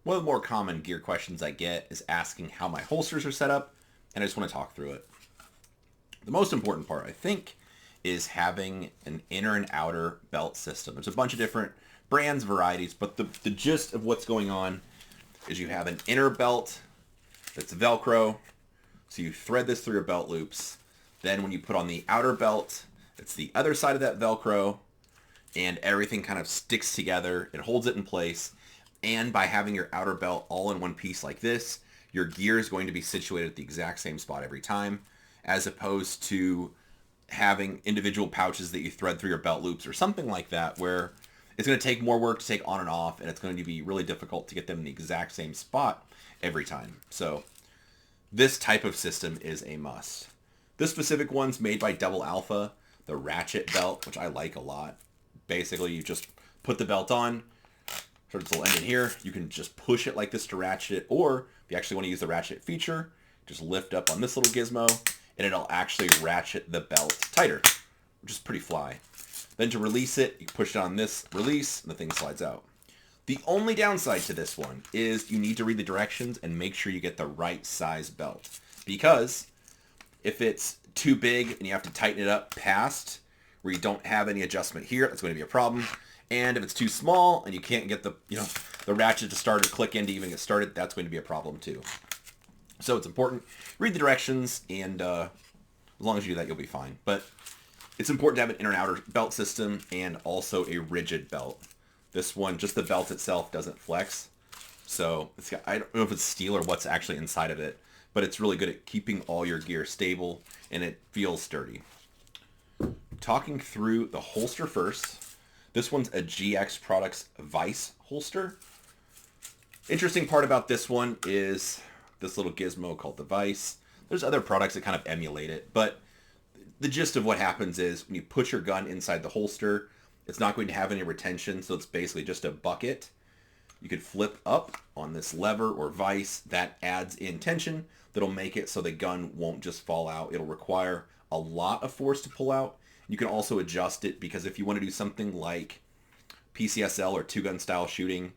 One of the more common gear questions I get is asking how my holsters are set up, and I just want to talk through it. The most important part, I think, is having an inner and outer belt system. There's a bunch of different brands, varieties, but the gist of what's going on is you have an inner belt that's Velcro, so you thread this through your belt loops. Then when you put on the outer belt, it's the other side of that Velcro, and everything kind of sticks together. It holds it in place. And by having your outer belt all in one piece like this, your gear is going to be situated at the exact same spot every time, as opposed to having individual pouches that you thread through your belt loops or something like that, where it's going to take more work to take on and off, and it's going to be really difficult to get them in the exact same spot every time. So this type of system is a must. This specific one's made by Double Alpha, the ratchet belt, which I like a lot. Basically, you just put the belt on, sort of this little end in here. You can just push it like this to ratchet it, or if you actually want to use the ratchet feature, just lift up on this little gizmo, and it'll actually ratchet the belt tighter, which is pretty fly. Then to release it, you push it on this release, and the thing slides out. The only downside to this one is you need to read the directions and make sure you get the right size belt. Because if it's too big and you have to tighten it up past where you don't have any adjustment here, that's going to be a problem. And if it's too small and you can't get the ratchet to start or click in to even get started, that's going to be a problem too. So it's important. Read the directions, and as long as you do that, you'll be fine. But it's important to have an inner and outer belt system and also a rigid belt. This one, just the belt itself doesn't flex. So it's got, I don't know if it's steel or what's actually inside of it, but it's really good at keeping all your gear stable, and it feels sturdy. Talking through the holster first. This one's a GX Products Vice holster. Interesting part about this one is this little gizmo called the Vice. There's other products that kind of emulate it, but the gist of what happens is when you put your gun inside the holster, it's not going to have any retention, so it's basically just a bucket. You could flip up on this lever or vise. That adds in tension that'll make it so the gun won't just fall out. It'll require a lot of force to pull out. You can also adjust it, because if you want to do something like PCSL or two-gun style shooting,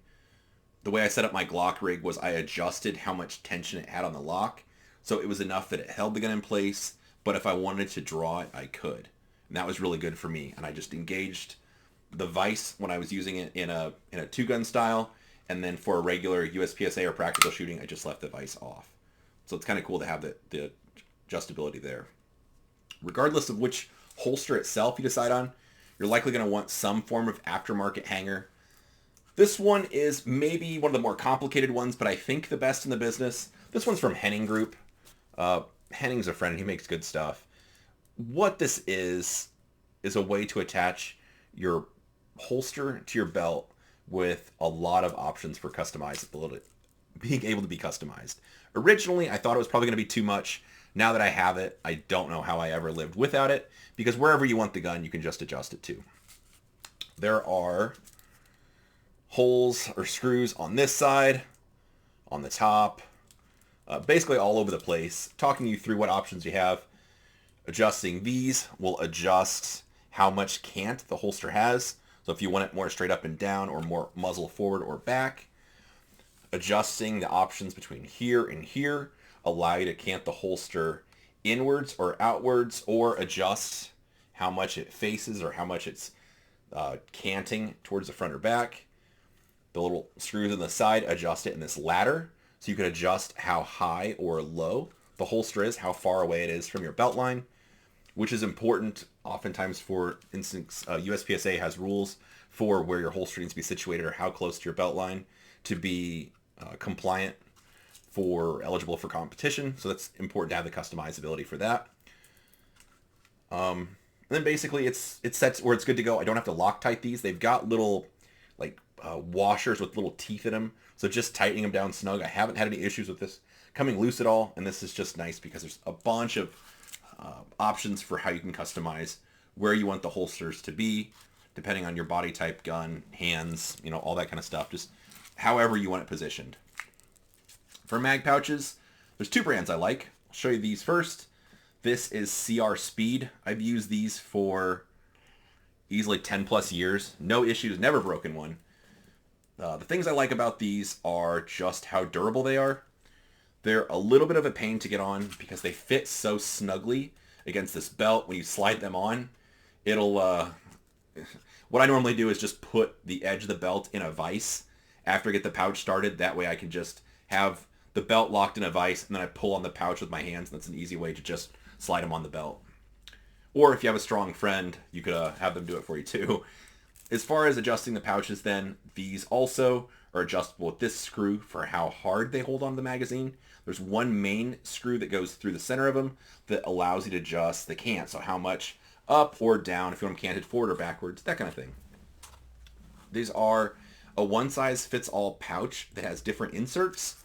the way I set up my Glock rig was I adjusted how much tension it had on the lock. So it was enough that it held the gun in place, but if I wanted to draw it, I could. And that was really good for me. And I just engaged the vise when I was using it in a two-gun style, and then for a regular USPSA or practical shooting, I just left the vise off. So it's kind of cool to have the adjustability there. Regardless of which holster itself you decide on, you're likely going to want some form of aftermarket hanger. This one is maybe one of the more complicated ones, but I think the best in the business. This one's from Henning Group. Henning's a friend. He makes good stuff. What this is a way to attach your holster to your belt with a lot of options for customizability, being able to be customized. Originally, I thought it was probably going to be too much. Now that I have it, I don't know how I ever lived without it, because wherever you want the gun, you can just adjust it to. There are holes or screws on this side, on the top, basically all over the place. Talking you through what options you have. Adjusting these will adjust how much cant the holster has. So if you want it more straight up and down, or more muzzle forward or back. Adjusting the options between here and here allow you to cant the holster inwards or outwards, or adjust how much it faces or how much it's canting towards the front or back. The little screws on the side adjust it in this ladder, so you can adjust how high or low the holster is, how far away it is from your belt line, which is important oftentimes. For instance, USPSA has rules for where your holster needs to be situated or how close to your belt line to be compliant for eligible for competition. So that's important to have the customizability for that. And then basically it's set where it's good to go. I don't have to Loctite these. They've got little washers with little teeth in them. So just tightening them down snug. I haven't had any issues with this coming loose at all. And this is just nice because there's a bunch of options for how you can customize where you want the holsters to be, depending on your body type, gun, hands, all that kind of stuff. Just however you want it positioned. For mag pouches, there's two brands I like. I'll show you these first. This is CR Speed. I've used these for easily 10 plus years. No issues, never broken one. The things I like about these are just how durable they are. They're a little bit of a pain to get on because they fit so snugly against this belt. When you slide them on, it'll... what I normally do is just put the edge of the belt in a vise after I get the pouch started. That way I can just have the belt locked in a vise, and then I pull on the pouch with my hands, and that's an easy way to just slide them on the belt. Or if you have a strong friend, you could have them do it for you too. As far as adjusting the pouches then, these also are adjustable with this screw for how hard they hold on the magazine. There's one main screw that goes through the center of them that allows you to adjust the cant. So how much up or down, if you want them canted forward or backwards, that kind of thing. These are a one-size-fits-all pouch that has different inserts.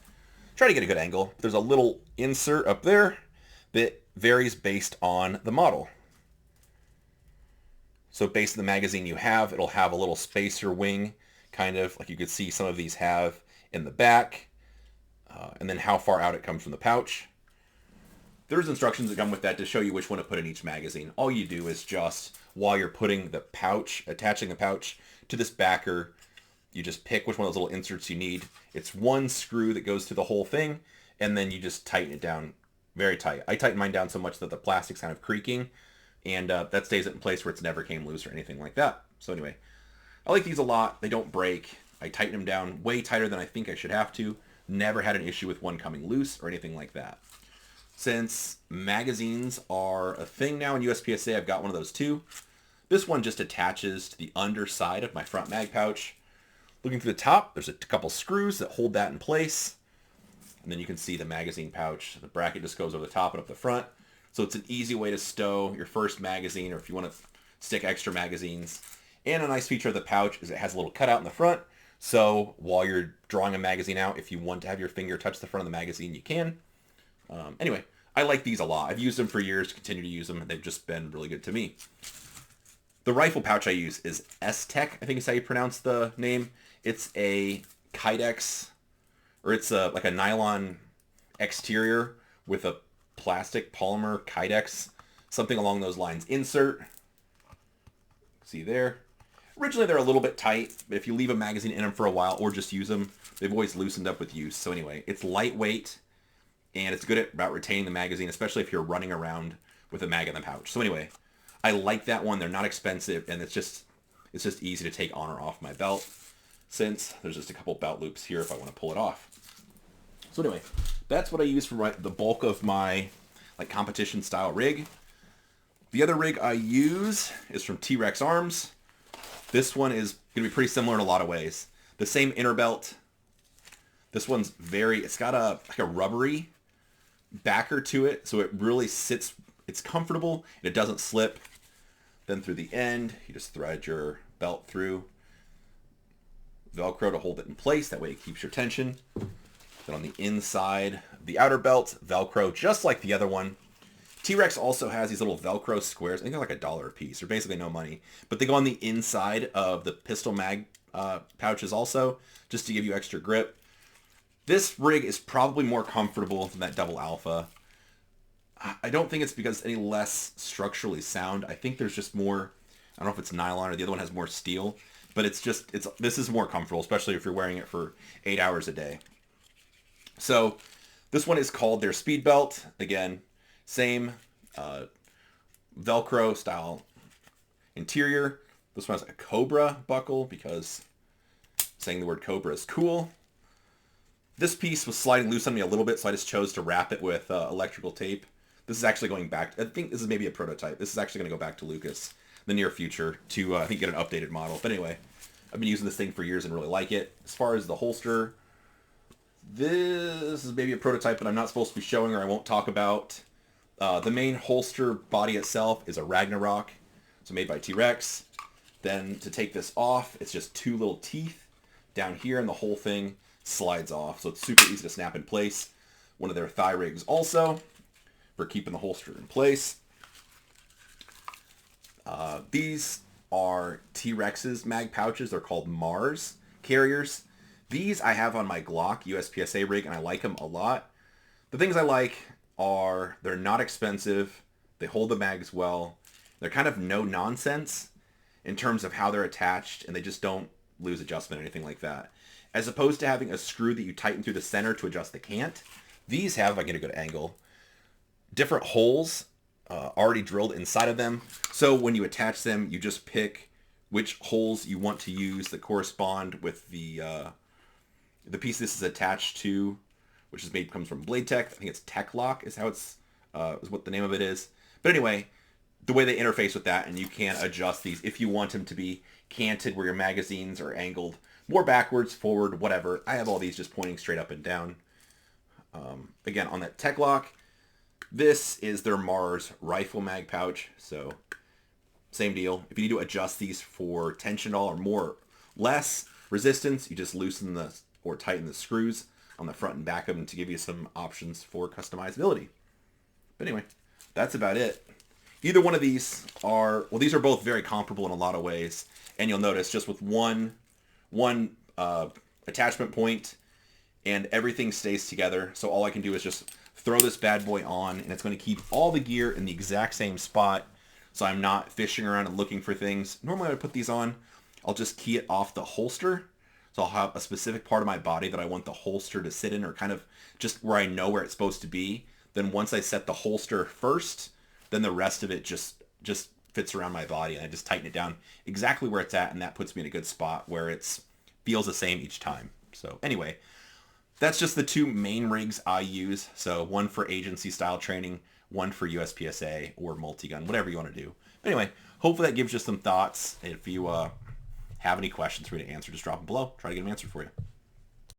Try to get a good angle. There's a little insert up there that varies based on the model. So based on the magazine you have, it'll have a little spacer wing, kind of like you could see some of these have in the back, and then how far out it comes from the pouch. There's instructions that come with that to show you which one to put in each magazine. All you do is just, while you're putting the pouch, attaching the pouch to this backer, you just pick which one of those little inserts you need. It's one screw that goes through the whole thing, and then you just tighten it down very tight. I tighten mine down so much that the plastic's kind of creaking, and that stays it in place where it's never came loose or anything like that. So anyway, I like these a lot. They don't break. I tighten them down way tighter than I think I should have to. Never had an issue with one coming loose or anything like that. Since magazines are a thing now in USPSA, I've got one of those too. This one just attaches to the underside of my front mag pouch. Looking through the top, there's a couple screws that hold that in place. And then you can see the magazine pouch. The bracket just goes over the top and up the front. So it's an easy way to stow your first magazine, or if you want to stick extra magazines. And a nice feature of the pouch is it has a little cutout in the front. So while you're drawing a magazine out, if you want to have your finger touch the front of the magazine, you can. Anyway, I like these a lot. I've used them for years, continue to use them, and they've just been really good to me. The rifle pouch I use is Esstac, I think is how you pronounce the name. It's a Kydex, or it's like a nylon exterior with a plastic polymer Kydex, something along those lines. Insert, see there. Originally they're a little bit tight, but if you leave a magazine in them for a while or just use them, they've always loosened up with use. So anyway, it's lightweight, and it's good at about retaining the magazine, especially if you're running around with a mag in the pouch. So anyway, I like that one. They're not expensive, and it's just easy to take on or off my belt, since there's just a couple belt loops here if I want to pull it off. So anyway, that's what I use for the bulk of my competition style rig. The other rig I use is from T-Rex Arms. This one is going to be pretty similar in a lot of ways. The same inner belt. This one's it's got a rubbery backer to it, so it really sits, it's comfortable, and it doesn't slip. Then through the end, you just thread your belt through. Velcro to hold it in place, that way it keeps your tension. Then on the inside of the outer belt, Velcro just like the other one. T-Rex also has these little Velcro squares. I think they're like $1 a piece. They're basically no money. But they go on the inside of the pistol mag pouches also, just to give you extra grip. This rig is probably more comfortable than that double alpha. I don't think it's because it's any less structurally sound. I think there's just more, I don't know if it's nylon or the other one has more steel. But this is more comfortable, especially if you're wearing it for 8 hours a day. So this one is called their Speed Belt. Again, same Velcro style interior. This one has a Cobra buckle because saying the word Cobra is cool. This piece was sliding loose on me a little bit, so I just chose to wrap it with electrical tape. This is actually going back, I think this is maybe a prototype. This is actually going to go back to Lucas in the near future to, I think, get an updated model. But anyway, I've been using this thing for years and really like it. As far as the holster, this is maybe a prototype that I'm not supposed to be showing or I won't talk about. The main holster body itself is a Ragnarok, so made by T-Rex. Then to take this off, it's just two little teeth down here, and the whole thing slides off. So it's super easy to snap in place. One of their thigh rigs also for keeping the holster in place. These are T-Rex's mag pouches. They're called Mars carriers. These I have on my Glock USPSA rig, and I like them a lot. The things I like are they're not expensive. They hold the mags well. They're kind of no nonsense in terms of how they're attached, and they just don't lose adjustment or anything like that. as opposed to having a screw that you tighten through the center to adjust the cant. These have, if I get a good angle, different holes already drilled inside of them. So when you attach them, you just pick which holes you want to use that correspond with the piece this is attached to, which is comes from Blade Tech. I think it's Tech Lock is how is what the name of it is. But anyway, the way they interface with that, and you can adjust these if you want them to be canted where your magazines are angled more backwards, forward, whatever. I have all these just pointing straight up and down. Again, on that Tech Lock, this is their Mars rifle mag pouch, so same deal. If you need to adjust these for tension or more less resistance, you just loosen or tighten the screws on the front and back of them to give you some options for customizability. But anyway, that's about it. Either one of these these are both very comparable in a lot of ways, and you'll notice just with one attachment point and everything stays together. So all I can do is just throw this bad boy on, and it's going to keep all the gear in the exact same spot, so I'm not fishing around and looking for things. Normally when I put these on, I'll just key it off the holster. So I'll have a specific part of my body that I want the holster to sit in, or kind of just where I know where it's supposed to be. Then once I set the holster first, then the rest of it just fits around my body, and I just tighten it down exactly where it's at, and that puts me in a good spot where it feels the same each time. So anyway, that's just the two main rigs I use. So one for agency style training, one for USPSA or multi-gun, whatever you want to do. Anyway, hopefully that gives you some thoughts. If you have any questions for me to answer, just drop them below. Try to get them answered for you.